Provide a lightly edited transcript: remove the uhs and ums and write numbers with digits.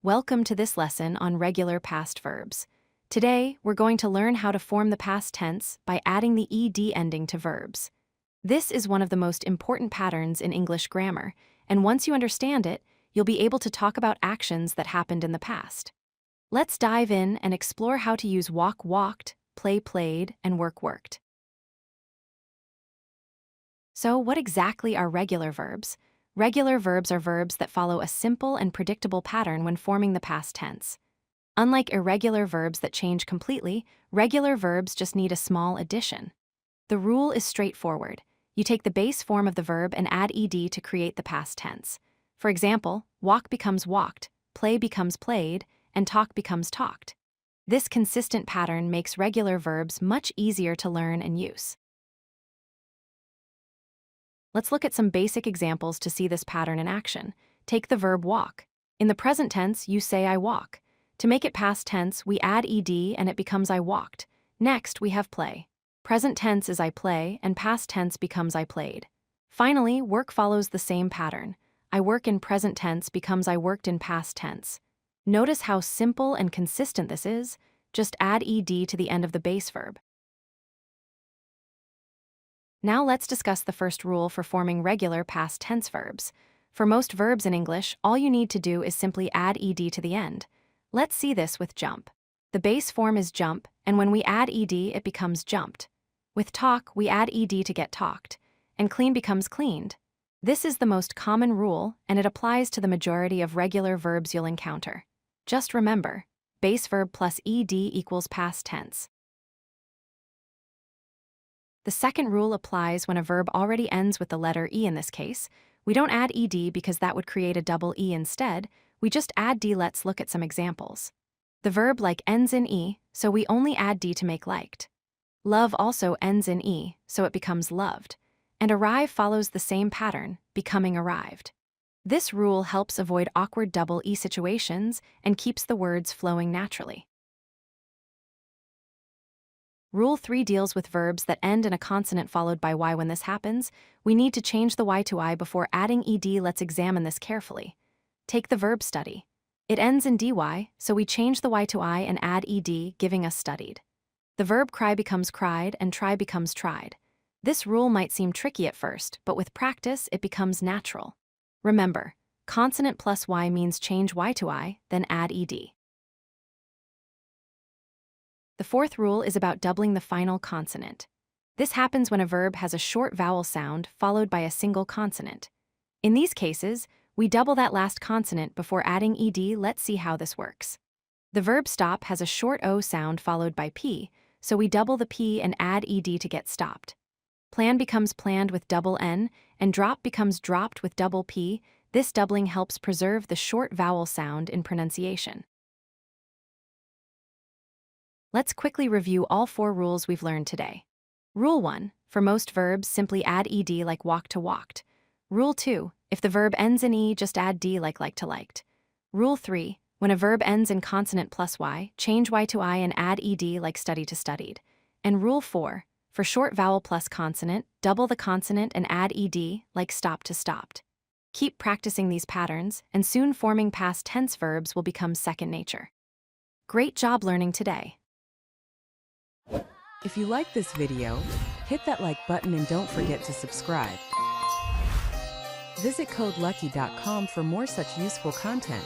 Welcome to this lesson on regular past verbs. Today, we're going to learn how to form the past tense by adding the ed ending to verbs. This is one of the most important patterns in English grammar, and once you understand it, you'll be able to talk about actions that happened in the past. Let's dive in and explore how to use walk walked, play played, and work worked. So, what exactly are regular verbs? Regular verbs are verbs that follow a simple and predictable pattern when forming the past tense. Unlike irregular verbs that change completely, regular verbs just need a small addition. The rule is straightforward. You take the base form of the verb and add ed to create the past tense. For example, walk becomes walked, play becomes played, and talk becomes talked. This consistent pattern makes regular verbs much easier to learn and use. Let's look at some basic examples to see this pattern in action. Take the verb walk. In the present tense, you say I walk. To make it past tense, we add ed and it becomes I walked. Next, we have play. Present tense is I play, and past tense becomes I played. Finally, work follows the same pattern. I work in present tense becomes I worked in past tense. Notice how simple and consistent this is. Just add ed to the end of the base verb. Now let's discuss the first rule for forming regular past tense verbs. For most verbs in English, all you need to do is simply add ed to the end. Let's see this with jump. The base form is jump, and when we add ed, it becomes jumped. With talk, we add ed to get talked, and clean becomes cleaned. This is the most common rule, and it applies to the majority of regular verbs you'll encounter. Just remember, base verb plus ed equals past tense. The second rule applies when a verb already ends with the letter e in this case. We don't add ed because that would create a double e instead. We just add d. Let's look at some examples. The verb like ends in e, so we only add d to make liked. Love also ends in e, so it becomes loved. And arrive follows the same pattern, becoming arrived. This rule helps avoid awkward double e situations and keeps the words flowing naturally. Rule 3 deals with verbs that end in a consonant followed by y. When this happens, we need to change the y to I before adding ed. Let's examine this carefully. Take the verb study. It ends in dy, so we change the y to I and add ed, giving us studied. The verb cry becomes cried and try becomes tried. This rule might seem tricky at first, but with practice, it becomes natural. Remember, consonant plus y means change y to I, then add ed. The fourth rule is about doubling the final consonant. This happens when a verb has a short vowel sound followed by a single consonant. In these cases, we double that last consonant before adding ed. Let's see how this works. The verb stop has a short o sound followed by p, so we double the p and add ed to get stopped. Plan becomes planned with double n, and drop becomes dropped with double p. This doubling helps preserve the short vowel sound in pronunciation. Let's quickly review all 4 rules we've learned today. Rule 1. For most verbs, simply add ed like walk to walked. Rule 2. If the verb ends in e, just add d like to liked. Rule 3. When a verb ends in consonant plus y, change y to I and add ed like study to studied. And Rule 4. For short vowel plus consonant, double the consonant and add ed like stop to stopped. Keep practicing these patterns, and soon forming past tense verbs will become second nature. Great job learning today. If you like this video, hit that like button and don't forget to subscribe. Visit codelucky.com for more such useful content.